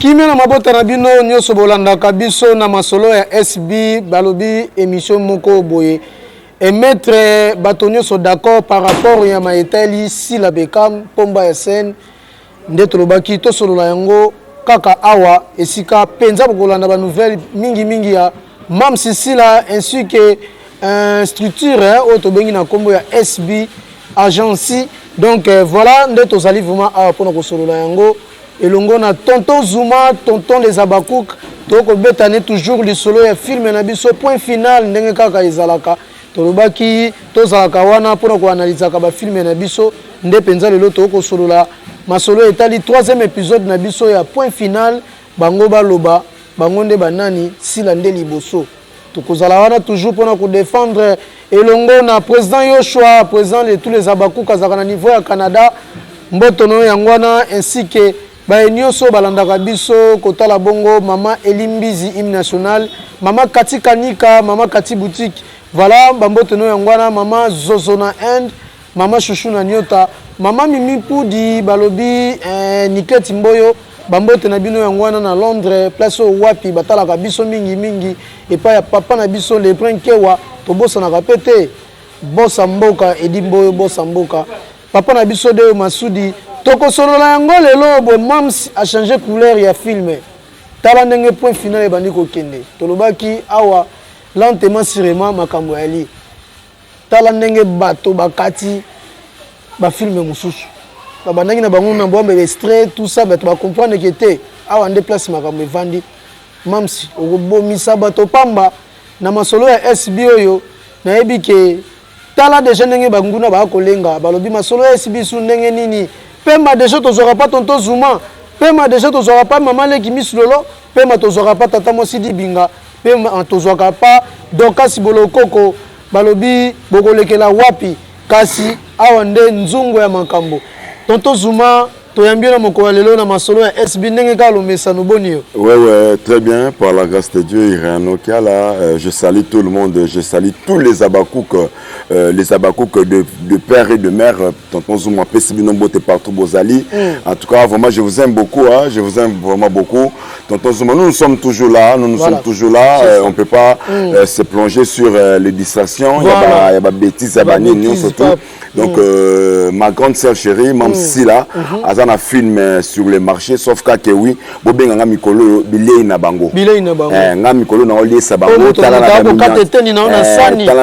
Kimi na mabota na bino nyoso bolanda kabiso na masolo ya SB balobi émission moko boye et mettre batonyo so d'accord par rapport ya maetali si la bekam pomba ya scène ndeto lobaki to solo la yango kaka awa esika penza bokolanda ba nouvelle mingi ya Mam Sisila ainsi que structure auto bengi na kombo ya SB agency donc voilà ndeto zali vraiment awa pona ko solo la yango elongo na tonton Zuma tonton les Abakouk toko betane toujours le solo ya film na biso point final ndenge kaka ezalaka tolobaki tozalaka wana pona ko analyser ka ba film na biso nde penza lelo toko solo la masolo etali troisième épisode na biso ya point final bango baloba bango nde banani sila nde liboso tokozala wana toujours pona ko défendre elongo na président Yoshua président de tous les Abakouk azaka na niveau ya Canada mbotono yangwana ainsi que baenyoso balandaka biso kotala bongo mama Elimbizi hymne national mama Kati Kanika mama Kati boutique voilà bambotono yangwana mama Zozona End mama Chouchou na Nyota mama Mimi Poudi balobi Niketi Mboyo bambote na bino yangwana na Londres place wapi batalaka biso mingi et pa ya papa na biso le prinkewa to bossa na kapete bossa mboka edi Mboyo bossa mboka papa na biso de Masudi toko solo la yango lelo bo Mams a changé couleur ya film tala ndenge point final ebandi ko kende tolobaki awa lentement sûrement makambo ali tala ndenge bato bakati ba film mususu ba ndenge na bango na bombe extrait tout ça bato ba comprendre que te awa nde place makambo evandi Mams okobomisa bato pamba na masolo ya SB oyo na yebi ke tala déjà ndenge banguna ba kolenga balobi masolo ya SB su ndenge nini Pema déjà tozora pas tonton Zuma, Pema déjà tozora pas maman Leki Mislolo, Pema tozora pas tata Mosidi Binga, Pema tozora pas Dokasi Bolokoko, balobi bokolekela wapi kasi awande nzungu ya makambo. Tonton Zuma toyambia na moko lelo na masolo ya SB ndenge ka lo mesano bonio. Ouais, très bien, par la grâce de Dieu, Irano Kiala, je salue tout le monde, je salue tous les Abakouk de père et de mère, tonton Zuma, PCB Nombote partout Bozali. En tout cas, vraiment, je vous aime beaucoup, hein, je vous aime vraiment beaucoup. Tonton Zuma, nous sommes toujours là, sommes toujours là, on ne peut pas se plonger sur les distractions, il y a des bêtises, il y a des nions surtout. Donc, ma grande sœur chérie, Mam Sila, a un film sur le marché, sauf que oui, Bobenganga Mikolo, Bilei na bango. Bilei na bango. Nga Mikolo na oli sa bango. Tala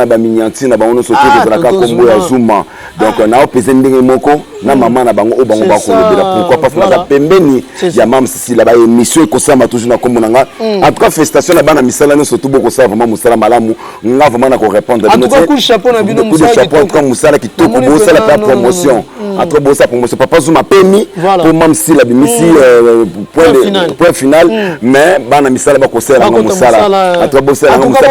na minyanti na bango surtout que la kombo ya Zuma. Donc na opezendenge moko na maman na bango o bango ba kolobela. Pourquoi pas na pembeni ya Mam Sila ba émission ekosama toujours na kombo nanga. En tout cas félicitations na bana misala no surtout boko sa vraiment musala malamu. Nga vraiment na ko répondre. En tout cas coup de chapeau na bino musala ki toko bosa la promotion. Entre bosa promotion papa Zuma permis pour Mam Sila bimisi point final mais bana misala ba kosela na musala. En tout cas bosa na musala.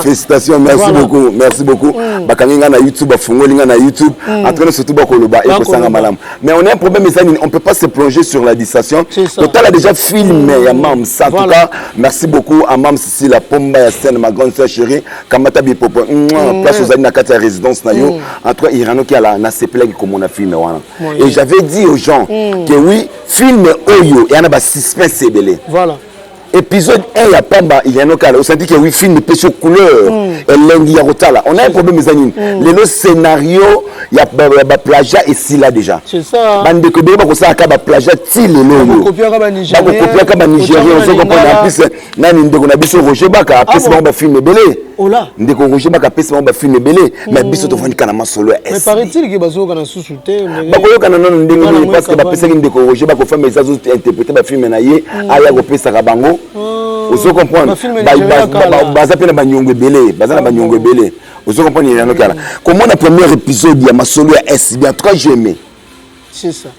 Félicitations, merci beaucoup. Bakanginga na YouTube, Fongolinga na YouTube. En tout cas surtout bakoloba et kosanga malam. Mais on a un problème on peut pas se plonger sur la distraction. Total a déjà filmé ya Mam Sa. En tout cas, merci beaucoup à Mam Sila Pomba ya scène ma grande sœur chérie Kamata Bipopo. Place aux amis na kata résidence na yo. En tout cas, Irano qui a la na seplek comme on a filmé wana. Et j'avais dit aux gens que oui, film oyo et on a ba suspense belé. Voilà. Épisode 1, il y a Pamba, il y a un local. On s'est dit que oui, film de pêche aux couleurs. Et lundi, il y a Rotala. On a un problème, mes amis. Le scénario, il y a plagiat et si là déjà. C'est ça. Bande de Kobe, il y a plagiat, il y a copier comme Nigérien. On se comprend. En plus, on a vu Roger Baka. Après, c'est un film belé. Oh là. Roger Baka, après, c'est un film belé. Mais bis de Fanny Kanama solo. Mais paraît-il que Bazo Kana sous-souté. Bakoyo Kana non, parce que Roger Baka fait mes azous interpréter le film naïe. Aya Gopé Sarabango. Vous comprenez? Baza pena banyongo belé, baza na banyongo belé. Vous comprenez? Comment le premier épisode de ma solo à SB, en tout cas j'ai aimé. C'est ça.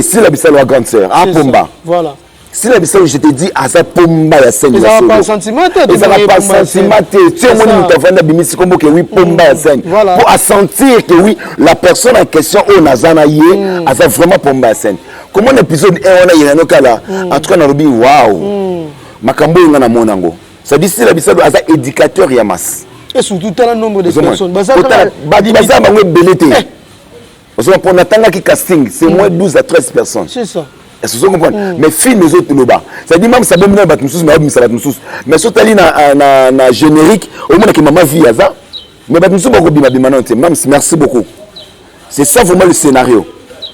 C'est la bisalo à grande sœur, à Pomba. Voilà. Si la bisalo je te dis à sa Pomba ya scène. Ça va pas sentiment. Ça va pas sentiment. Tu es mon intervenant bimisi comme que oui Pomba ya scène. Pour sentir que oui la personne en question au Nazana yé a ça vraiment Pomba ya scène. Comment l'épisode 1 on a yé no kala. En tout cas na robi waouh. Makambo ngana monango. Ça dit si la bisalo a ça éducateur ya masse. Et surtout, tu as le nombre de personnes. Pour Natanga qui casting, c'est moins 12 à 13 personnes. C'est ça. Est-ce que vous comprenez? Mais film les autres là-bas. Ça dit même ça donne un batmus, mais ça batmus. Mais surtout ali na générique, au moins que maman vit à ça. Mais batmus beaucoup bima bima non, merci beaucoup. C'est ça vraiment le scénario.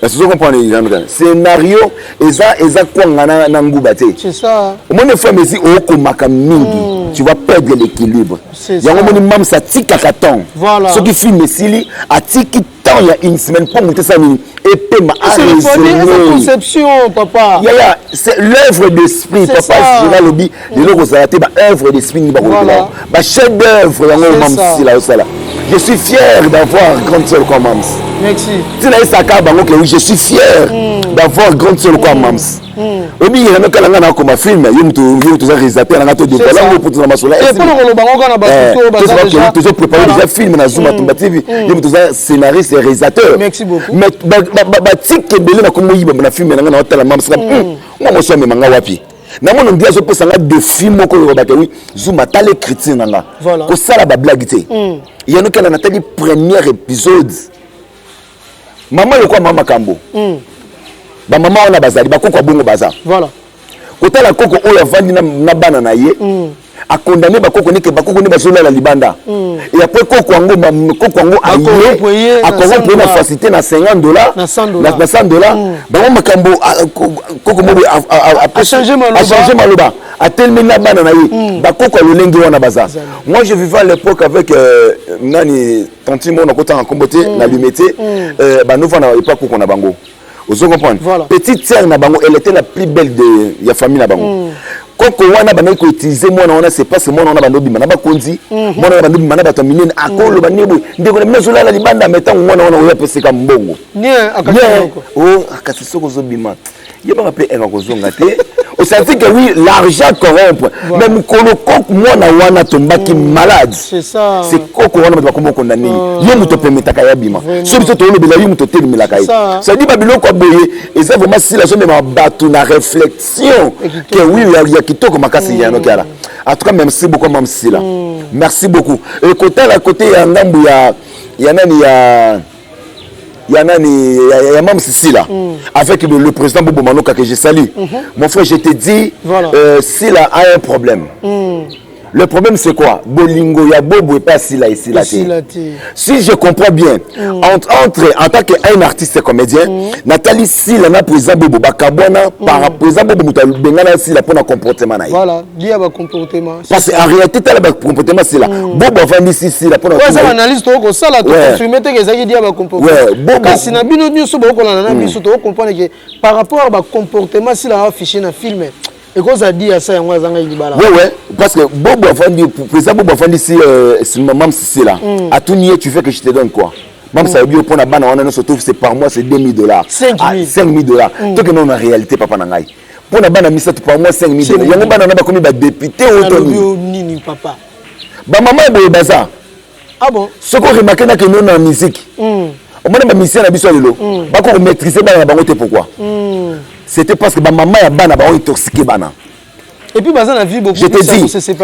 Est-ce que vous comprenez? Scénario eza quoi na ngubate. C'est ça. Au moins une fois mais si au mingi, tu vas perdre l'équilibre. Il y a un moment même ça tika katon. Voilà. Ceux qui filment Sili a tiki tant il y a une semaine pour monter ça et paiement à la conception papa. C'est l'œuvre d'esprit papa Gérald Lobi les logos ça a œuvre d'esprit ni ba chef d'œuvre ya ngoma msila osala. Je suis fier d'avoir grande sœur comme Mams. Merci. Je suis fier d'avoir grande sœur comme Mams. Obi il y a même quand on a comme film il tout ça réalisateur on a tout développé pour tout dans ma soleil. Et pour le bango on a battu toujours préparé déjà film na Zoom Tumba TV. Il tout ça scénariste et réalisateur. Merci beaucoup. Mais tique belé na comme yiba na film na hôtel Mams. Moi moi so me manga wapi. Na mon ndia zo pesa nga défi moko yo ba oui Zoom tale critique nanga. Ko sala ba blague té. Il y a nous quand on a tali premier épisode. Maman yo quoi mama kambo. Ba maman on a bazali ba koko bongo bazar. Voilà. Kota la koko oyo vandi na bana na ye. A condamné ba koko ne ke ba koko ne ba zola la libanda. Et après koko ngo aye a corrompre na facilité na $50 na $100. Ba mama kambo koko mo a changé maloba. A tellement na bana na ye. Ba koko lo lengi wana bazar. Moi je vivais à l'époque avec nani tanti mo na kota en comboté na lumete ba nous vana pas koko na bango. Vous comprenez? Voilà. Petite sœur na bango, elle était la plus belle de la famille na bango. Quand on a bango ko utiliser moi na c'est pas ce moi na bango bima na ba konzi, moi na bango bima na ba tominene akolo banebo, ndeko na mezola la libanda metant moi na ona pese ka mbongo. Bien akasoko. Oh, akasoko zo bima. Il pas rappeler un kozonga te. On sentit que oui, l'argent corrompt. Même koloko moi na wana tombaki malade. C'est ça. C'est koko wana ba kombo condamné. Yo muto permettre ka ya bima. So biso to lobela yo muto telimela ka. Ça dit babilo ko boye et ça vraiment si la zone ma batu na réflexion que oui il y a kitoko makasi ya no kala. En tout cas merci beaucoup mam si là. Merci beaucoup. Et côté à côté ya ngambu ya nani ya Mam Sila avec le président Bobo Manoka que je salue. Mon frère, je te dis, Sila a un problème. Le problème c'est quoi? Bolingo ya Bobo et pas Sila et Sila. Si je comprends bien, en tant qu'un artiste comédien, Nathalie Sila na président Bobo Bakabwana par président Bobo Moutalou Bengana Sila pour un comportement. Voilà, lié à comportement. Parce qu'en réalité, tu as le comportement Sila. Bobo va dire Sila pour un comportement. Ouais, ça analyse tout ça là, tu confirmes que ça dit à comportement. Ouais, Bobo. Si na bino nyo so boko la na biso to comprendre que par rapport à comportement Sila affiché dans film. Et quoi ça dit à ça en wazanga ibala? Ouais, parce que Bobo a dit, président Bobo a dit si maman c'est là. À tout nier, tu fais que je te donne quoi? Même ça veut dire pour la banane, on a se trouve c'est par mois c'est $2,000. $5,000. Tout que non en réalité papa nangai. Pour la banane ça par mois $5,000. Il y a une banane ba comme ba député autonome. Nini papa. Ba maman boye baza. Ah bon? Ce qu'on remarque na que non en musique. Au moins ba mission na biso lelo. Ba ko maîtriser ba bango te pourquoi? C'était parce que ma maman et bana ba intoxiqué bana. Et puis bazan a vu beaucoup. Je te dis, c'était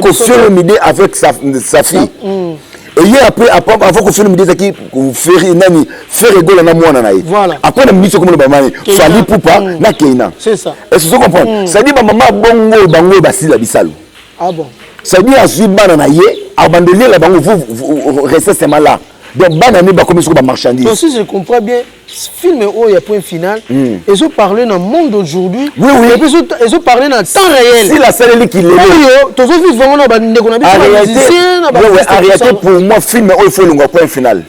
Koffi Olomide avec sa fille. Et hier après avant Koffi Olomide qui faire rigoler na mwana na ye. Après na mission comme le bamani, Fali Poupa na Keina. C'est ça. Est-ce que vous comprenez? Ça dit ma maman bongo bango basila bisalo. Ah bon. Ça dit à suivre bana na ye, abandonner la bango vous restez seulement là. Donc, banane ba comme sur la marchandise. Si je comprends bien, ce film où il y a point final, ils ont parlé dans le monde d'aujourd'hui. Oui. Et puis ils ont parlé dans le temps réel. Si la salle qui l'est. En réalité, pour moi, film il faut le point final.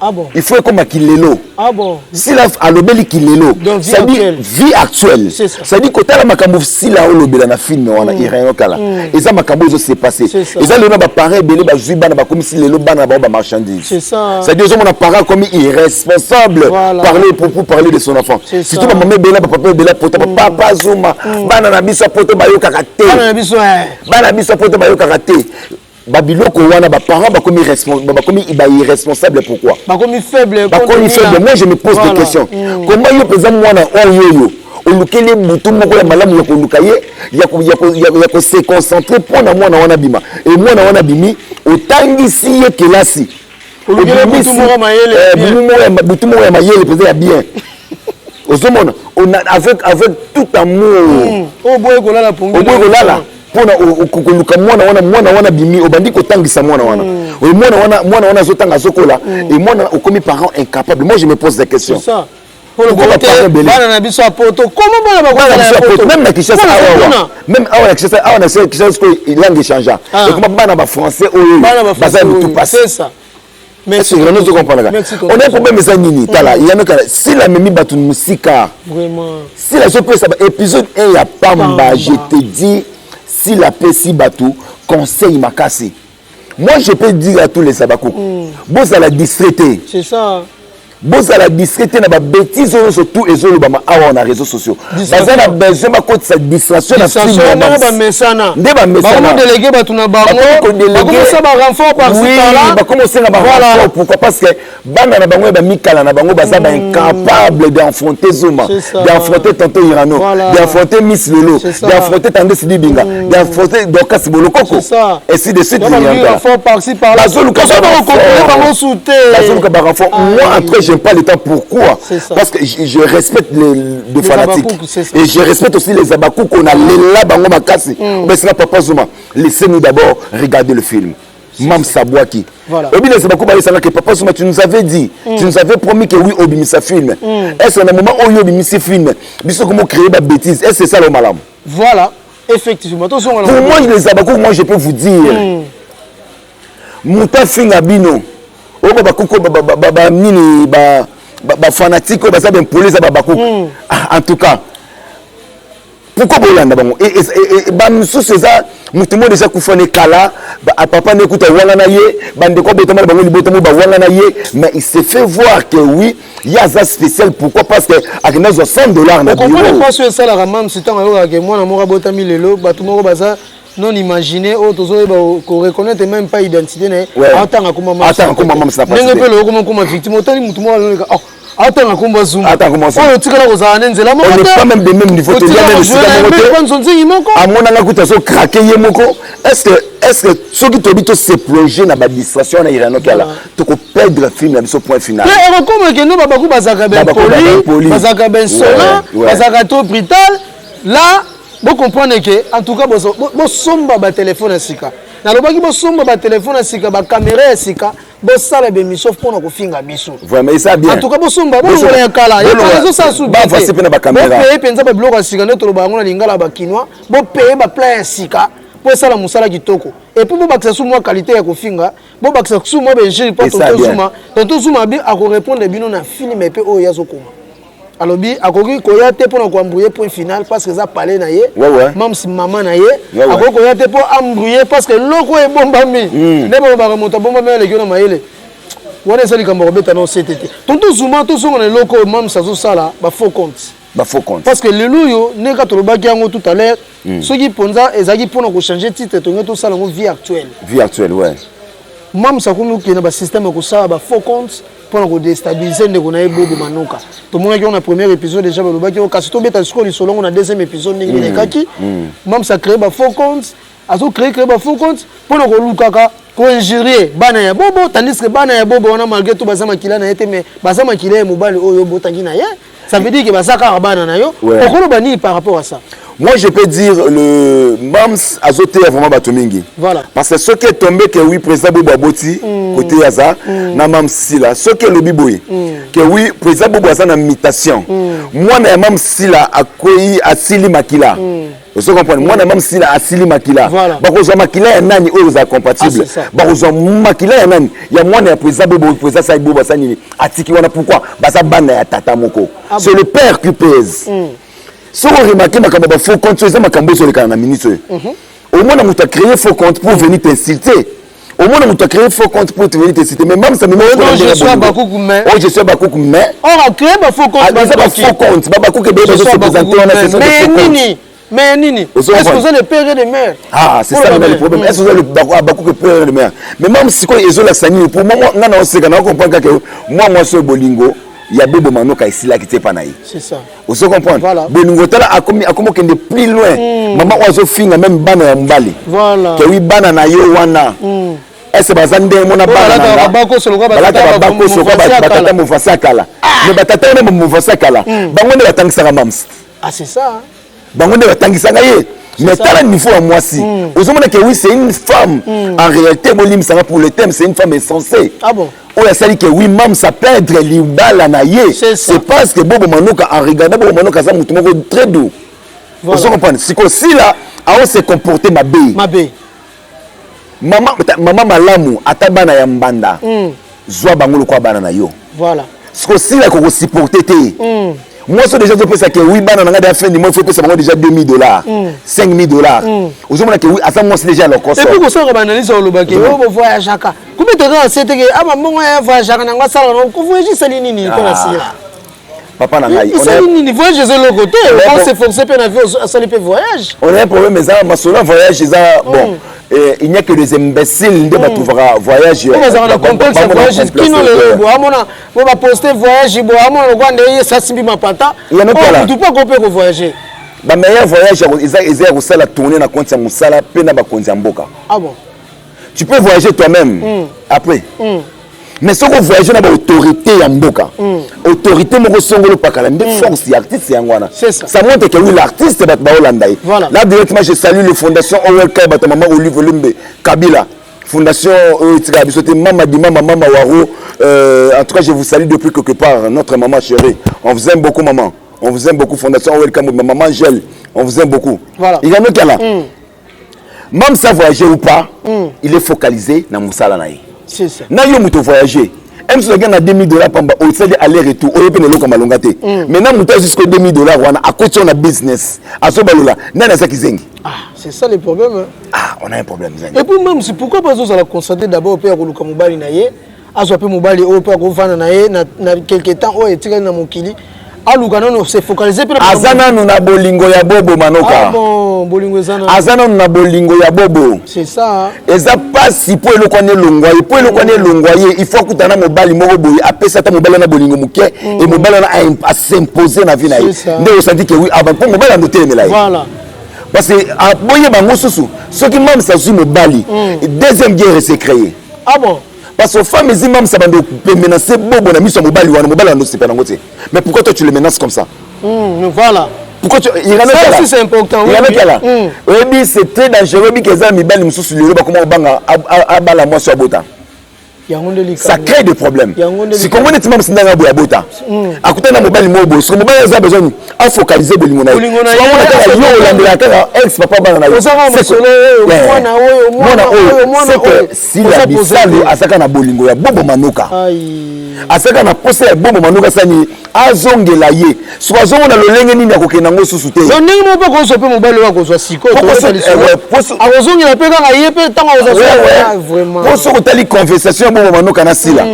Ah bon. Il faut comme qu'il est là. Ah bon. Si la alobeli qu'il est là. Ça dit vie actuelle. Ça dit que la makambo si la olobela na film wana iréno kala. Et ça makambo zo s'est passé. Et ça le na ba pareil belé ba zui bana ba comme si le bana ba marchandise. C'est ça. Ça dit on a parent comme irresponsable parler pour parler de son enfant. Si tout maman bela papa bela poto papa zuma bana na biso poto ba yo kakate. Bana biso poto ba yo kakate. Babiloko wana ba parents ba comme irresponsable pourquoi? Ba comme faible. Moi je me pose des questions. Comment yo pesa mwana oyo olukele mutu moko ya malamu ya kolukaye ya se concentrer pour na mwana wana bima et mwana wana bimi otangisi ye kelasi Boutoumou Mayele peut-être bien. On a avec tout amour. Au boy golala pour mwana bimi obandi kotangisa mwana wana mwana wana zotanga zokola et mwana okomi parent incapable. Moi je me pose des questions. C'est ça. Pour le bana na biso poto comment bana ba poto même na Kinshasa même na Kinshasa que langue changeant et comment bana ba français baza tout passer. C'est ça. Mais on a un problème ça nini tala il y a si la memi batu musika vraiment si la chose ça épisode 1 il y a pamba je te dis si la pesi batu conseil m'a cassé. Moi je peux dire à tous les sabakou vous à la distraiter. C'est ça. Vous à la discréter na ba bêtise surtout et zolo ba awa na réseaux sociaux. Baza na besoin ba côté sa distraction na film ba mesana. Ba délégué ba tuna bango. Ba ça ba renfort par ci par là. Ba commencer na ba renfort pourquoi parce que bana na bango ba mikala na bango baza ba incapable d'affronter Zuma, d'affronter Tonton Irano, d'affronter Miss Lolo, d'affronter Tandé Sidi Binga, d'affronter Dokas Bolokoko. Et si de suite il y a un renfort par ci par là. Bazolo ka ba souter. Bazolo ka ba renfort. Moi entre j'aime pas le temps. Pourquoi? Parce que je respecte les fanatiques. Et je respecte aussi les Abakou qu'on a là bango makasi. Mais c'est là Papa Zuma. Laissez-nous d'abord regarder le film. Mam Sabouaki. Voilà. Et puis les Abakou ça que Papa Zuma tu nous avais dit, tu nous avais promis que oui Obimisa film. Est-ce qu'à un moment où Obimisa film, biso comment créer des bêtises? Est-ce que c'est ça le malam? Voilà, effectivement. Pour moi les Abakou, moi je peux vous dire. Mouta Fingabino. Oh baba nini ba fanatique ba ça ben police en tout cas pourquoi bolanda bango et ba msusu ça mutumo déjà kufone kala ba papa n'écoute wala na ye bande ko betama bango libotamo ba wala na ye mais il s'est fait voir que oui il y a ça spécial pourquoi parce que avec nos $100 na bureau on pas sur ça la ramam c'est tant que moi na mora botami lelo ba tout moko baza non imaginer autres qu'on reconnaît même pas identité né attends comment maman ça passe n'est pas comment victime autant mutu mo attends comment zoom oh tikala ko za nzela mo on est pas même de même niveau te ya même sika à mon anga kuta so craquer ye moko est-ce que ceux qui te dit se plonger dans la distraction na irano kala to ko perdre film na point final et comme que nous babaku bazaka ben poli bazaka ben sola bazaka to brital là vous comprenez que en tout cas vous somba ba téléphone sika na lobaki vous somba ba téléphone sika ba caméra sika vous sala be misof pour ko finga biso vraiment ça bien en tout cas vous somba vous voulez kala et pas ça sous ba voici pe na ba caméra vous payer penza ba bloc sika ne to lobango na lingala ba kinwa vous payer ba plan sika pour sala musala kitoko et puis vous bakisa sous moi qualité ya ko finga vous bakisa sous moi be jiri pas tonton Zuma bi a ko répondre bino na film et pe o ya zokoma alors bi akoki koya te pour embrouiller point final parce que ça parler na ye même si maman na ye akoki koya te pour embrouiller parce que loko e bombami ne ba remonta bombami le gyo na mayele wana sali kambo beta no CTT tonton Zuma to songo na loko même ça zo sala ba faux compte parce que le luyo ne ka tolobaki yango tout à l'heure ceux qui ponza ezaki pour ko changer titre to to sala ngo vie actuelle ouais même ça comme qui na ba système ko sala ba faux compte pour déstabiliser les gens bobo manuka tout le monde qui a un premier épisode déjà le baki kasi to beta siko lisolo on a deuxième épisode ningi nekaki même ça crée ba faux compte azo créer ba faux compte pour ko lukaka ko injurier bana ya bobo tandis que bana ya bobo on a malgré tout bazama kila na été mais bazama kila e mobile oyo botangi na ye ça veut dire que bazaka bana na yo okolo bani par rapport à ça. Moi, je peux dire le Mams azoté vraiment Batomingi. Voilà. Parce que ce qui est tombé, que oui, président Bobo Aboti, côté Yaza, na Mams Sila. Ce qui est le Biboy, que oui, président Bobo Aza na mutation. Moi, na Mams Sila a koyi Asili Makila. Vous comprenez? Moi, na Mams Sila Asili Makila. Voilà. Bakozo Makila est nani oza compatible. Bakozo Makila est nani. Il y a moi na président Bobo, président Saïd Bobo Sanini. Atiki wana pourquoi? Basa bana ya tata moko. C'est le père qui pèse. Si on remarque que faux compte, c'est un sur le ministre. Au moins, on a créé faux compte pour venir t'insulter. Au moins, on a créé faux compte pour venir t'insulter. Mais même ça me met je suis à Bakoukou, mais. Oh, je suis à Bakoukou, mais. On a créé un faux compte. Ah, c'est pas faux compte. Bakoukou est bien se présenter. Mais Nini, est-ce que vous avez le père et le mère? Ah, c'est ça le problème. Est-ce que vous avez le Bakoukou et père et le mère? Mais même si ils ont la sanie, pour moi, on comprend que moi, je suis Bolingo. Il y a Bobo Manoka ici là qui t'est pas naïf. C'est ça. Vous comprenez? Voilà. Bolingo tala a commis de plus loin. Maman oiseau finga même bana ya mbali. Voilà. Que oui bana na yo wana. est-ce bazande mona bana bako soloka batata mufasa kala mais batata na mufasa kala bango ne batangisa mams c'est ça bango ne batangisa ngaye mais tala niveau à moi si ozomona que oui c'est une femme en réalité bolim ça pour le thème c'est une femme insensée ah bon on a dit que oui mam ça perdre libala na ye c'est parce que bobo manoka en regardant bobo manoka ça mutu moko très doux vous comprenez si ko si là a se comporter mabe Maman malamu atabana ya mbanda zwa bangolo kwa bana na yo voilà siko sila ko supporter te moi so déjà je pense que oui bana na ngada fin du mois il faut que ça bango déjà $2000 $5000 ozomona que oui asa moi c'est déjà le cost et puis ko so ko banalise o lobaki o bo voyage aka kumbe te ka sete ke ama mongo ya voyage aka na ngwa sala ko voyage sali nini ko na sila papa na ngai on est ni voyage de l'autre côté on s'est forcé pour avion sali pe voyage on a un problème mais ça ma solo voyage ça bon il n'y a que des imbéciles de batuvara voyage. On va complexe voyage qui nous le bois mona on va poster voyage bois mona ko ndeye ça simbi mapata. Il y a pas tout pas qu'on peut voyager. Ba meilleur voyage ils ont ça la tourner na compte musala pe na ba konzi mboka. Ah bon. Tu peux voyager toi-même après. Mais si on voyage dans l'autorité ya mboka. Autorité moko songolo pakala mbe force artiste yangwana. Ça montre que oui l'artiste bat ba Hollanda. Là directement je salue la fondation Owelka bat maman Olive Lumbe Kabila. Fondation Tika bisoté mama di mama Waro en tout cas je vous salue depuis quelque part notre maman chérie. On vous aime beaucoup maman. On vous aime beaucoup fondation Owelka maman Angèle. On vous aime beaucoup. Voilà. Il y a un autre là. Même ça voyager ou pas, il est focalisé dans Moussala naï. C'est ça. Na yo muto voyager. Même si le gars a $2000 pamba, on sait aller retour, on peut ne le comme alongate. Maintenant muto jusqu'au $2000 wana à côté on a business. À ce balola, nana ça qui zengi. Ah, c'est ça le problème. Ah, on a un problème zengi. Et puis même c'est pourquoi pas ça la constater d'abord pe ko luka mobali na ye, azo pe mobali o pe ko vana na ye na quelque temps o etika na mokili. Aluka non se focaliser pe azana nous na bolingo ya bobo manoka. Ah bon, bolingo ezana. Azana nous na bolingo ya bobo. C'est ça. Eza pas si pour le connaître longwaye, pour le connaître longwaye, il faut que tu na mobali moko boye, apesa ta mobali na bolingo muke et mobali na a s'imposer na vie na ye. Nde on senti que oui, avant pour mobali na teme là. Voilà. Parce que a boye bango susu, ce qui même ça sur mobali, deuxième guerre s'est créée. Ah bon. Parce que femmes et même ça va menacer bobo na miso mobali wana mobali na c'est pas nangote. Mais pourquoi toi tu les menaces comme ça? Voilà. Pourquoi tu il y a ça aussi c'est important. Il y a là. Oui, c'est très dangereux bi que ça mi bali mususu le ba comment banga abala moi sur bota. Ça crée des problèmes. Si comment est même sinanga boya bota. Akuta na mobali mobo, si mobali a besoin à focaliser bolingo na. Si on a yo la terre ex papa bana na yo. C'est que si la bisalo asaka na bolingo ya bobo manoka. Asaka na poste ya bobo manoka sani azongela ye. So azongona lolenge nini akokena ngo susu te. So ndenge mo pa ko so pe mobali wa ko so siko to sali. Azongela pe ka ye pe tango azongela vraiment. Pour so tali conversation bobo manoka na sila.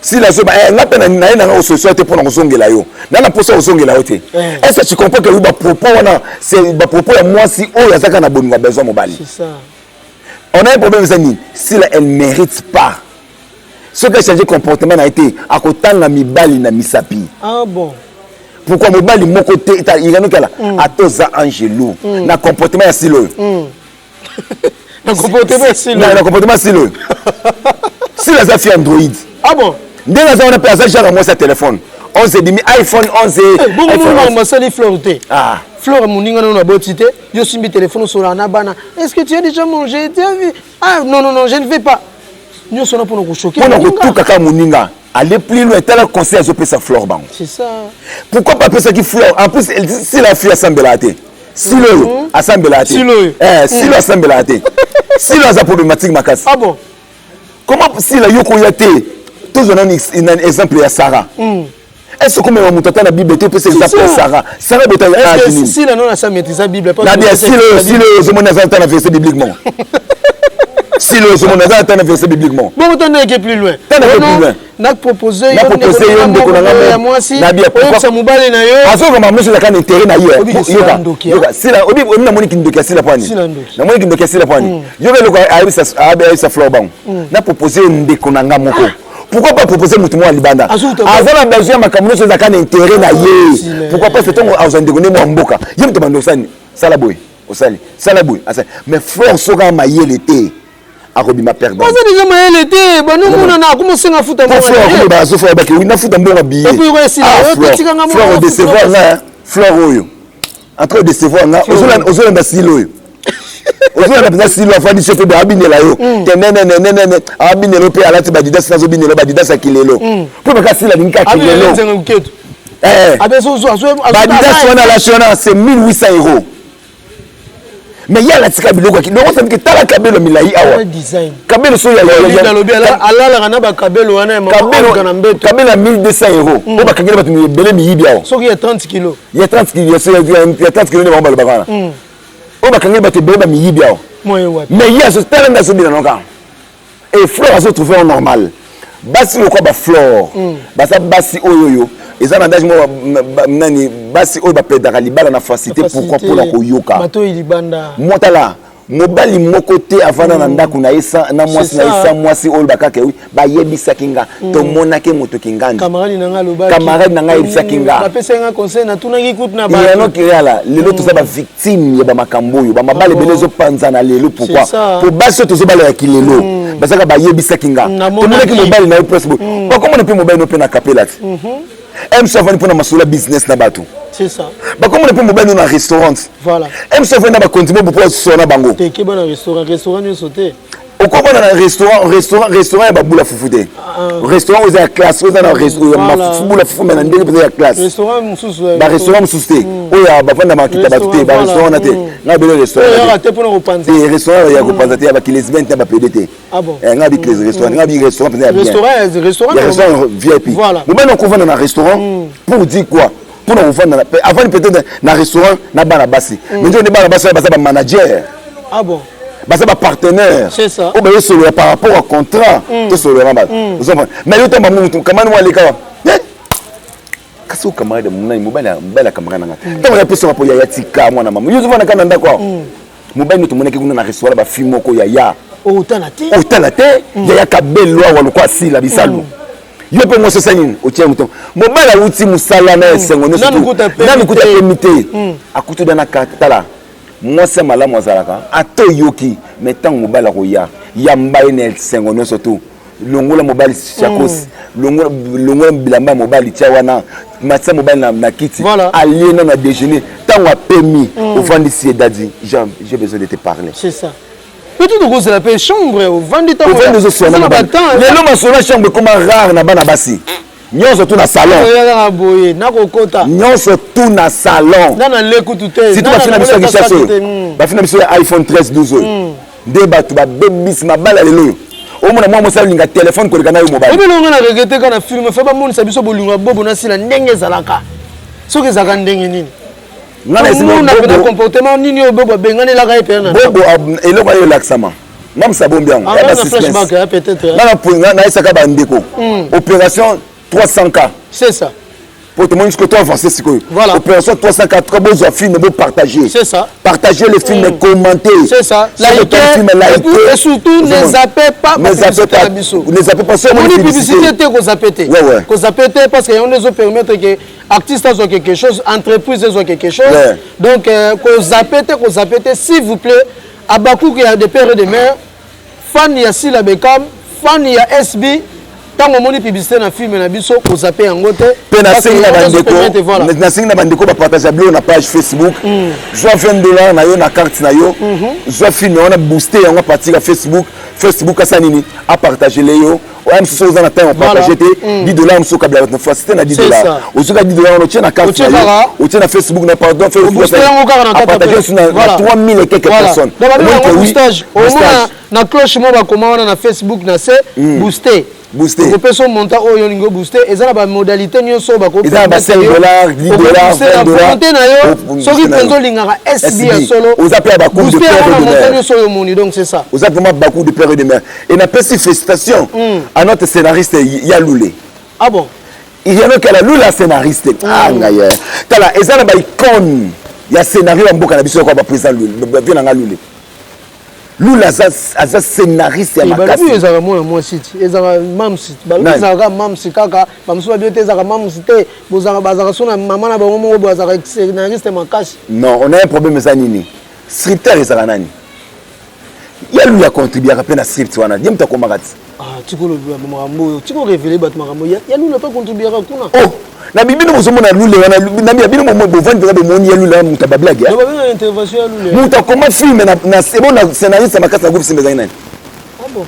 Sila so ba ngata na na ngo société pour na zongela yo. Na na poste zongela yo te. Est-ce que tu comprends que ba propos wana c'est ba propos ya moi si o asaka na bolingo besoin mobali. C'est ça. On a un problème Zani. Si elle ne mérite pas. Ce qui a changé comportement a été à côté de Mibali na Misapi. Ah bon. Pourquoi Mibali mon côté il y a là à Toza Angelo na comportement silo. Na comportement silo. Na comportement silo. Si la fille Android. Ah bon. Dès la on a passé genre moi sa téléphone. 11 et demi iPhone 11 et bon ma sali flirter. Ah. Flore moninga na botité, yo simbi téléphone sur la bana. Est-ce que tu as déjà mangé? Tu as vu? Ah non non non, je ne vais pas. Nous sommes pour nous choquer. Pour nous tout kaka moninga. Aller plus loin, tel conseil à ce fleur bang. C'est ça. Pourquoi pas ça qui fleur? En plus si la fille assemble la thé. Si le assemble la thé. Si le assemble la thé. Si le a problématique makas. Ah bon. Comment si la yoko yate? Tous on a un exemple à Sarah. Est-ce que comme on la Bible tu peux s'appeler Sarah? Sarah peut être si la non a ça maîtrise la Bible pas. La bien si le monde a un verset bibliquement. Si le monde a un verset bibliquement. Bon on t'en est plus loin. T'en es plus loin. N'a proposé yon de konanga moi si. Na bien pourquoi ça mobali na yo. Aso comme monsieur la kan intérêt na yo. Yoka. Si la obi on na moni ki ndoki si la pani. Na moni ki ndoki si la pani. Yoka le ko ayi sa floor bang. Na proposé nde konanga moko. Pourquoi pas proposer mutumo libanda? Avant la besoin makamuno so zakana intérêt na ye. Pourquoi pas c'est ton azande kone mo mboka. Yem to bando sani. Sala boy. Osali. Sala boy. Mais frère soka mayele te. akobima perdant. Parce que déjà maël était bano mona na commencer à foutre moi. Fleur ba so fleur ba ki na foutre mbongo billet. Et puis aussi fleur décevoir là, fleur oyo. Entre décevoir là, ozo na silo oyo. Ozo na pesa silo afandi chef de abinela yo. Tenene abinelo pe alati ba didas na zo binelo ba didas akilelo. Po ba kasila linka kilelo. Badidas wana la chona c'est 1800 €. Mais il y a la tika biloko qui donc ça veut que tala kabelo milai awa design kabelo so ya ala la na kabelo wana kabelo 1200 €. On va kangela batu belé miyibi awa so il y a 30 kg. Il y a 30 kg, il y a 30 kg de bamba bakana. On va kangela batu belé miyibi awa. Mais il y a ce talent dans ce bien nonka. Et fleur a se trouver en normal. Basi le quoi ba fleur. Basa basi oyoyo. Et ça n'engage moi nani basi oyo ba pedaka libala na facilité pourquoi pour la koyoka bato ilibanda motala mobali moko te avana na ndako na esa na mwasi na esa mwasi oyo bakaka oui ba yebisa kinga to monake moto kingandi camarade nanga yebisa kinga ba pesenga conseil na tunaki kutu na ba yano kirala lelo to za ba victime ya ba makambo yo ba mabale belezo panza na lelo pourquoi pour basi to zo bala ya kilelo basaka ba yebisa kinga to monake mobali na yo possible pas comment on peut mobile no pe na capella M savani pour na masula business na bato. C'est ça. Ba comment on peut mobile na restaurant. Voilà. M savani na ba continuer pour sona bango. Te ke ba na restaurant yo sauter. Au comment na restaurant ba bula fufuté. Restaurant aux classe, aux na restaurant ma bula fufu mais na ndenge peut ya classe. Restaurant mususu. Ba restaurant mususu. Oya ba fanda makita ba tuté ba restaurant na te. Na belo restaurant. Ya raté pour na repanza. Et restaurant ya repanza te ba ki les 20 ba PDT. Ah bon. Nga bi les restaurants, nga bi restaurant peut bien. Restaurant VIP. Voilà. Ou bien on convient dans un restaurant pour dire quoi? Pour nous vendre avant peut-être dans un restaurant na bana basi. Mais on est bana basi ba manager. Ah bon. Bah ça va partenaire. C'est ça. Oh ben c'est par rapport au contrat. Tout sur le rabat. Mais yo tamba mutu comment moi les gars. Kasi camarade muna mobile belle camarade nanga. Donc la personne pour ya tika mwana mama. Yo zovana kana ndako. Mobile mutu moneke kuna na restaurant ba film moko ya. Otanate ya kabelo wa lokwa sila bisalu. Yo pe mo sosani o tia muto. Mobile a uti musala na esengo no. Nanu kuta emité. Akutu dana katala. Moi c'est malamu azalaka ato yoki mettant mobile roya yamba ene sengono surtout longola mobile chakos longola bilamba mobile tiawana matsa mobile na kiti aliena na déjeuner tant a permis au vendisi dadi j'ai besoin de te parler. C'est ça. Petit de cause la paix chambre au vendi temps les hommes sont la chambre comme rare na bana basi. Nyonso tout na salon. Nyonso tout na salon. Si tu vas finir biso ki chasse. Ba finir biso iPhone 13 12. Débat tu ba bebis ma bala lelo. O mona moi mosala linga téléphone ko likana yo mobile. Obi longa na regretter kana film fa ba mona sabiso bolinga bobo na sila ndenge zalaka. Soki zaka ndenge nini? Ngana sima na comportement nini yo bobo bengane la ka epena. Bobo eloko ayo laksama. Même ça bombe bien. Ya flashback peut-être. Na point na isaka ba ndeko. Opération 300K. C'est ça. Pour te montrer ce que tu as avancé, c'est quoi? Voilà. Opération 300K, très beaux films, beaux partager. C'est ça. Partager les films, commenter. C'est ça. Et surtout, ne zappez pas. Ne zappez pas. Ne zappez pas. On dit publicité, qu'on zappez. Qu'on zappez parce qu'il y a des autres permettre que artistes ont quelque chose, entreprises ont quelque chose. Donc, qu'on zappez, s'il vous plaît, à Bakou, il y a des pères et des mères, fan, il y a Sila Bekam, fan, il y a SB. Tant que mon publicité na film na biso ko zapper en gote pena singa bandeko na singa bandeko ba partager bio na page Facebook zo $20 na yo na carte na yo zo film on a boosté on va partir à Facebook asa nini a partager les yo on so za na temps on partager te $10 on so kabla na facilité na $10 o so ka $10 on tient na carte na yo o tient na Facebook na pardon Facebook a partager sur 3000 et quelques personnes donc boostage au moins na cloche mo ba comment na Facebook na c'est booster. Booster. Vous pouvez monter au yongo booster et ça la modalité ni so ba ko. Ils ont $5, $10, $20. So qui prend lingara SB solo. Vous appelez beaucoup de pères de mer. Donc c'est ça. Vous avez vraiment beaucoup de pères de mer. Et na pesi félicitations à notre scénariste Yaloulé. Ah bon. Il y a que la Lula scénariste. Ah ngaya. Tala et ça la ba icône. Il y a scénario en boka na biso ko ba président bien na Lula. Lula za scénariste ya makasi. Ils ont moi site. Ils ont mam site. Ils ont mam site kaka. Bamso bien te za mam site. Bozanga bazaka sona maman na bango mo bozaka scénariste makasi. Non, on a un problème ça nini. Scripteur ezaka nani. ya lui a contribué à peine à script wana diam ta komakati tu ko le makambo tu ko révéler bat makambo ya lui n'a pas contribué à kuna oh na bibi no mona lule wana na bibi no mo vendre ba moni ya lule muta bablaga no ba na intervention ya lule muta comment film na c'est bon na scénariste makasi na groupe Simba Zainani ah bon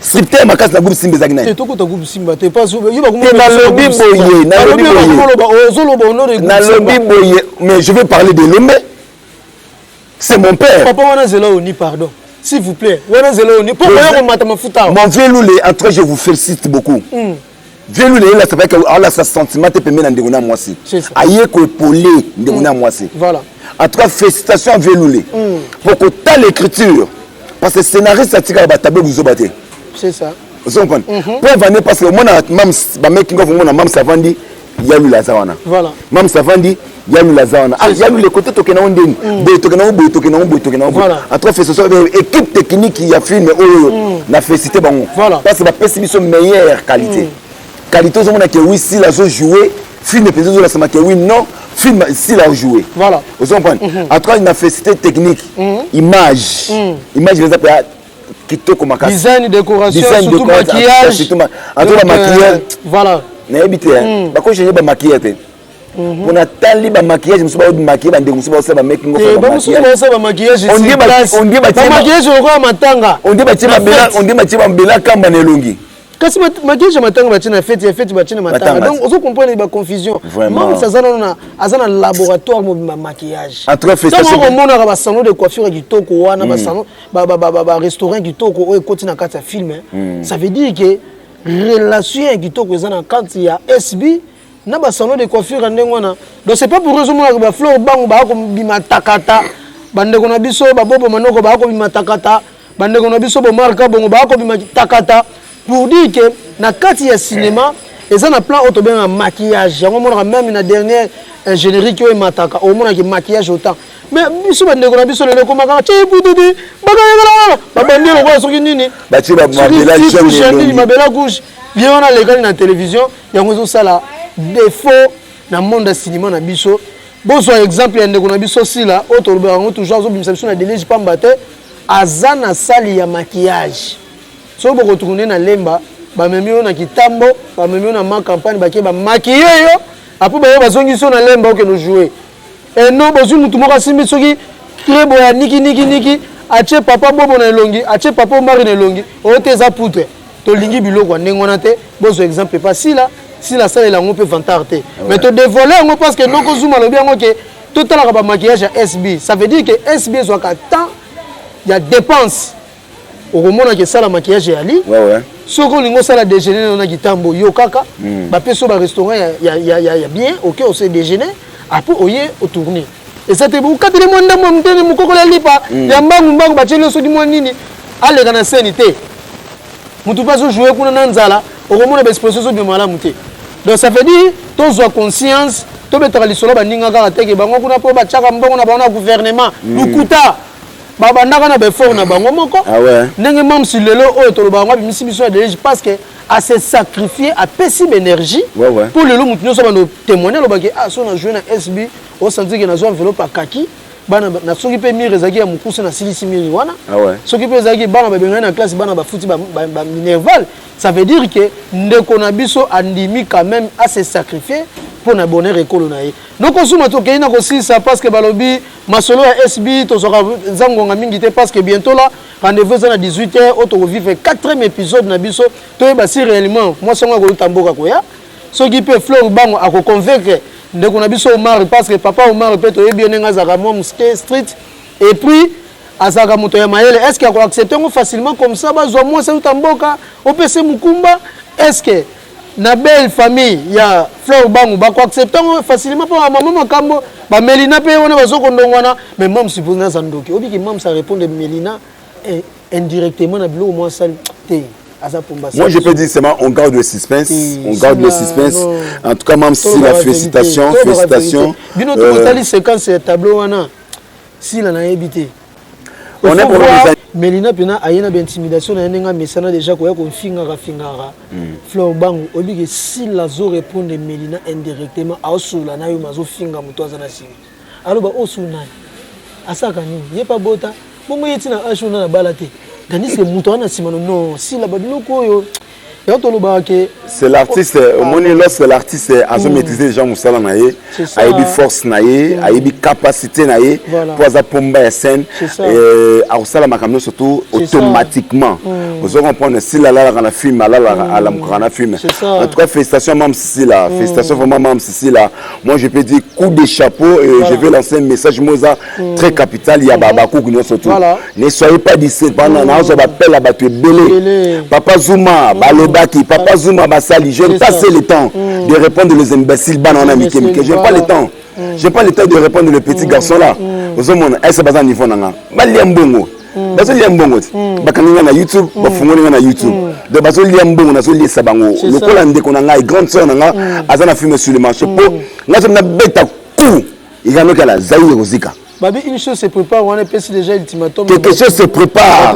scripteur makasi na groupe Simba Zainani te to ko ta groupe Simba te pas yo ba ko na lobby boye na lobby boye mais je vais parler de l'homme c'est mon père papa wana zela oni pardon s'il vous plaît wana zela oni pourquoi on mata mafuta mon vieux lule en tout cas je vous félicite beaucoup vieux lule là ça fait que Allah sa sentiment te permet dans ndengona mwasi aye ko épauler ndengona mwasi voilà en tout cas félicitations vieux lule pour que telle écriture parce que scénariste ça tika ba tableau vous obaté c'est ça vous comprenez preuve année parce que moi na mam ba making of moi na mam savandi ya lule azawana voilà mam savandi ya lule azawana ah ya lule côté tokena ondeni boy tokena voilà en tout cas c'est ça équipe technique qui a film na félicité bango parce que ba pessimisme meilleure qualité qualité aux hommes qui oui si la joué film peut la sama que oui non film si la joué voilà vous comprenez en tout cas une félicité technique image les appelle kitoko makasi design décoration surtout maquillage en tout cas maquillage voilà na habité ba ko changer ba maquillage on a tali ba maquillage musuba o maquillage bande musuba ça ba making of ba musuba ça ba maquillage on dit ba maquillage ko matanga on dit ba tiba mbela kamba na elongi kasi maquillage matanga batina fête batina matanga donc on comprend ba confusion même ça azana laboratoire mo maquillage en tout cas félicitations on mona ba salon de coiffure kitoko wana ba salon ba restaurant kitoko o ekoti na kati ya film ça veut dire que relation kitoko ezana kati ya SB na ba salon de coiffure ndengwana donc c'est pas pour raison mona ba fleur bango ba ko bimatakata bandeko na biso ba bobo manoko ba ko bimatakata bandeko na biso bo marka bongo ba ko bimatakata pour dire que na kati ya cinéma ils ont un plan auto bien maquillage on montre même na dernière générique et mataka au moins que maquillage autant mais biso bandeko na biso le komaka che bududi bakayala babandelo kwa soki nini ba ti ba mabela jeune mabela couche bien on a les gars na télévision yango zo sala défaut na monde de cinéma na biso bon exemple ya ndeko na biso sila auto le toujours zo bimisa biso na délège pambate azana sali ya maquillage so boko tourner na lemba ba memio na kitambo ba memio na ma campagne ba ke ba maquiller yo après ba bazongi so na lemba o ke no jouer et non bozu mutu moko simbi soki très boya niki ache papa bobo na elongi ache papa mari na elongi o te za poutre to lingi biloko ndengona te bozo exemple pas si la salle la on peut vantarter mais to dévoiler ngo parce que noko zuma lobi ngo ke to tala ba maquillage à SB ça veut dire que SB soit ka temps il y a dépense au moment que ça la maquillage est ali ce qu'on lingo ça la déjeuner na kitambo yo kaka ba peso ba restaurant ya bien OK on se déjeuner après oye au tourner et ça te bu katele monda mo mtene mukoko la lipa ya mbangu ba chele so di mo nini ale kana sanité mutu pas jouer kuna na nzala au moment ba expression so de malamu te donc ça veut dire to zo conscience to betaka lisolo ba ninga kaka teke bango kuna po ba chaka mbongo na bana gouvernement lukuta baba ndaka na befort na bango moko ndenge mam si lelo o to bango bimisi biso de parce que à se sacrifier à pesi d'énergie pour lelo mutu nyoso bano témoigner lo baki ah so na jouer na SB o sentir que na zo enveloppe kaki bana na soki pe mire zaki ya mukusa na silisi miri wana soki pe zaki bana ba benga na classe bana ba futi ba minerval ça veut dire que ndeko na biso andimi quand même à se sacrifier pour na bonheur école na ye donc on suma to keina ko ça parce que balobi masolo ya SB to sera zangonga mingi te parce que bientôt là rendez-vous à 18h auto vivre 4e épisode na biso to ba si réellement moi songa ko tamboka ko ya soki pe fleur bango a ko convaincre ndeko na biso Omar parce que papa Omar peut to bien nga za mom street et puis azaka moto ya mayele est-ce qu'il a accepter facilement comme ça ba zo moi c'est tamboka au PC mukumba est-ce que na belle famille ya fleur bango ba ko accepter facilement pour maman makambo ba Melina pe wana bazoko ndongwana mais même si vous na zandoki obi ki même ça répondre Melina indirectement na bilo moi ça té. Moi je peux dire seulement on garde le suspense, en tout cas même si la félicitation. Bino to tali séquence tableau wana si la na habité. On est pour Melina pena ayena intimidation na ndenga mesana déjà ko ya ko fingara Fleur bango obi que si la zo répondre Melina indirectement a osula na yo mazo finga muto azana simi. Alors ba osuna asaka nini ye pa bota bongo yeti na ashuna na balate tandis que Moutouana Simano non si la babiloko yo c'est l'artiste au moins lorsque l'artiste a maîtrisé les gens musala naie a eu force naie a eu capacité naie pour za pomba scène a usala makamno surtout automatiquement vous comprenez si la na film la na film en tout cas félicitations Mam Sissi là félicitations vraiment Mam Sissi là moi je peux dire coup de chapeau et je vais lancer un message moza très capital il y a Babakou qui surtout ne soyez pas d'ici pendant na on appelle à battre belé Papa Zuma Baki, Papa Zuma Basali, je n'ai pas assez le temps de répondre les imbéciles. Je n'ai pas le temps. Je n'ai pas le temps de répondre les petits garçons là. Vous savez, est-ce que c'est un niveau là? Baliambongo. Baso liambongo. Bakaninga na YouTube, bafungolinga na YouTube. De baso liambongo na so liesa bango. Lokola ndeko na ngai grande sœur na nga azana film sur le marché po. Nga na beta coup. Iganoka la Zaïre Rosika. Une chose se prépare, on a passé déjà ultimatum. Quelque chose se prépare.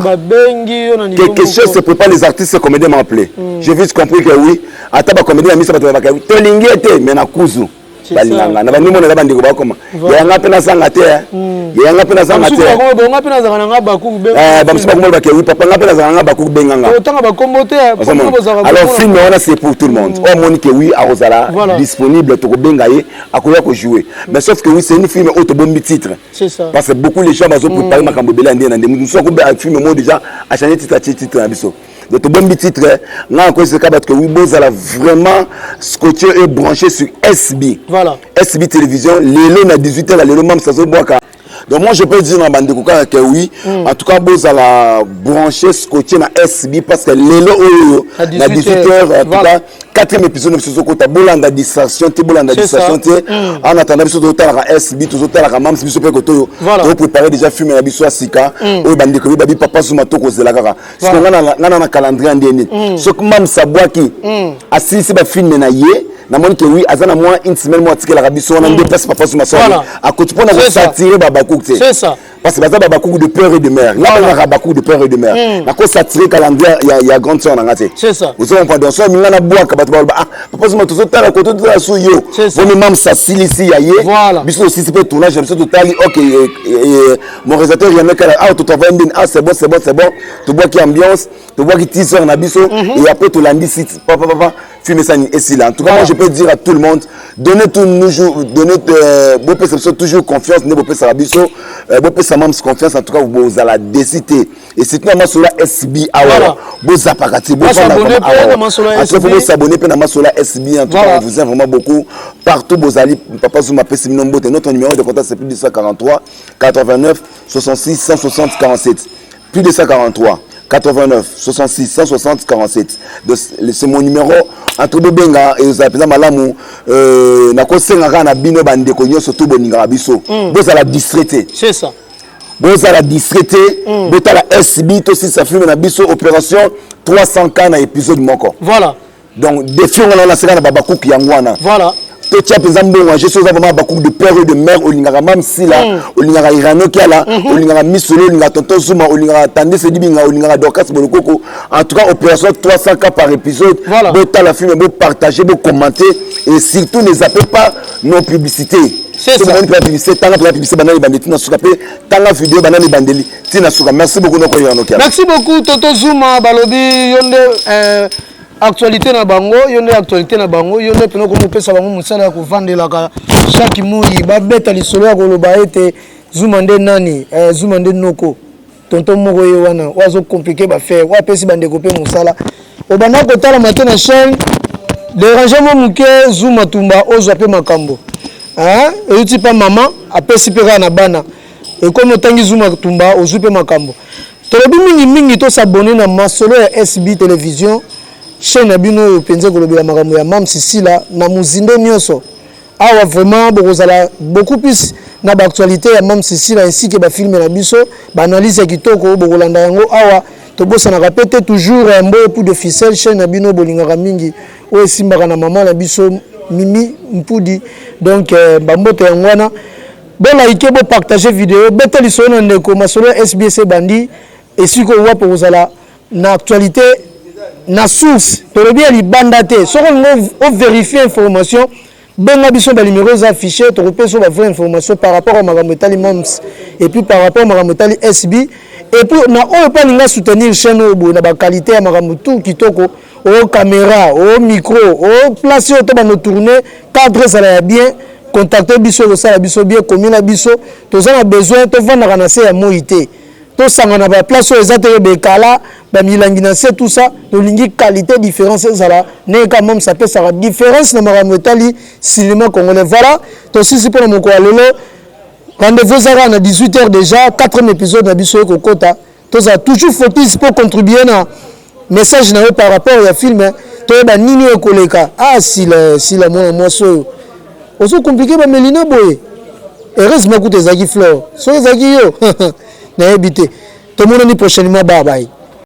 Quelque chose se prépare, les artistes comédiens m'ont appelé. J'ai vite compris que oui. Attends, comédien a mis ça pour te faire. Tolingue était, mais na kuzu. Balinganga. Na bani mona bandi ko ba koma. Ya nga pena sanga te. Ya nga pena sanga te. Nga pena sanga nga baku be. Bamsuka ko ba ke oui papa nga pena sanga nga baku benganga. Autant ba kombote. Alors film on a c'est pour tout le monde. Oh Monique oui a Rosala disponible to ko bengaye akoya ko jouer. Mais sauf que oui c'est une film auto bombi titre. C'est ça. Parce que beaucoup les gens bazo préparer makambo belandi na ndemu. Nous sommes ko film mo déjà a changer titre na biso. De tout bon titre, là encore c'est que oui, Bozala vraiment scotché et branché sur SB. Voilà. SB télévision, l'élo na 18h, l'élo même ça se boit. Donc moi je peux dire dans bande que oui, en tout cas Bozala branché scotché na SB parce que l'élo na 18h, en tout cas 4e épisode de ce côté bolanda distraction, te bolanda distraction te en attendant biso to tala SB to tala ka mam biso pe ko to préparer déjà film na biso asika o bande ko babi papa Zuma to ko zela kaka parce que ngana calendrier ndeni ce que mam sabwaki asisi ba film na ye na moni que oui azana moi une semaine moi tikela ka biso on déplace papa Zuma so à côté pour na s'attirer Babakou te c'est ça parce que baza Babakou de peur et de mer là on a Babakou de peur et de mer na ko s'attirer calendrier il y a grande sœur na ngate c'est ça vous savez pas donc ça ngana bois ka ah papa Zuma to tala ko to la so yo on même ça silisi ya ye biso aussi c'est pour tournage biso to tali OK mon réalisateur il y a mec ah to travailler ah c'est bon tu vois qui ambiance tu vois qui teaser na biso et après to landi site papa film ça ni ici là en tout cas moi je peux dire à tout le monde donnez beau perception toujours confiance ne beau ça biso beau ça même confiance en tout cas vous allez décider et c'est normalement sur la SB alors beau zapakati beau s'abonner pour na sur la SB en tout cas on vous aime vraiment beaucoup partout beau allez papa Zuma pesi nombre notre numéro de contact c'est plus de 143 89 66 160 47 plus de 143 89 66 160 47 c'est mon numéro entre benga et vous appelez malamu na ko senga na bino bande ko nyoso to boninga biso boza la distraité c'est ça boza la distraité bota la SB to si ça filme na biso opération 300K na épisode moko voilà donc des films on a na Babakou ki yangwana voilà to tia penza mbongo je suis vraiment Babakou de père et de mère olingara mam sila olingara irano ki ala olingara misolo olingara tonton Zuma olingara tandis edibinga olingara Dorcas Bolokoko en tout cas opération 300K par épisode bota la film beau partager beau commenter et surtout ne zappez pas nos publicités c'est ça la publicité tanga la publicité banani bandeli na suka pe tanga vidéo banani bandeli tina suka merci beaucoup noko yano kia merci beaucoup tonton Zuma balobi yonde actualité na bango yonde actualité na bango yonde peno ko mopesa bango musala ko vandelaka chaque moyi ba beta lisolo ya koloba ete Zuma nde nani Zuma nde noko tonton moko ye wana wazo compliquer ba faire wa pesi bande ko pe musala obana ko tala matin na chaîne dérangement muke Zuma tumba ozwa pe makambo euti pa mama apesi pe kana bana e comme tangi Zuma tumba ozwa pe makambo tolobi mingi to s'abonner na masolo ya SB télévision chaîne na bino penze ko lobela makambo ya Mam Sissi là na muzinde nyonso awa vraiment bokozala beaucoup plus na ba actualité ya Mam Sissi là ainsi que ba film na biso ba analyse ya kitoko bokolanda yango awa to bossa na répéter toujours un mot pour de ficelle chaîne na bino bolingaka mingi o simbaka na mama na biso Mimi Mpudi donc bamboto yango wana bon like bo partager vidéo beteli sona ndeko masolo SBS bandi et si ko wa bokozala na actualité na source to bien libanda te so on vérifier information benga biso ba numéro affiché to repère sur la vraie information par rapport à Magamotali Mams et puis par rapport à Magamotali SB et puis na oyo pa ninga soutenir chaîne oyo na ba qualité ya makambo tout kitoko au caméra au micro au place au to ba no tourner cadre ça la bien contacter biso ko sala biso bien comme na biso to za na besoin to vendre na se ya moité to sanga na ba place oyo za te bekala ba milangi na se tout ça to lingi qualité différence ça là ne quand même ça peut ça différence na makambo tali cinéma congolais voilà to si pour mon ko lelo rendez-vous à 18h déjà, 4e épisode d'Abisso et Kokota. Tous a toujours focus pour contribuer à message par rapport au film. Tous les nini et koleka. Ah si la moi so. Aussi compliqué mais Melina boy. Heureusement que tes agi fleur. So les agi yo. Na habité. Tout le monde ni prochainement bye bye.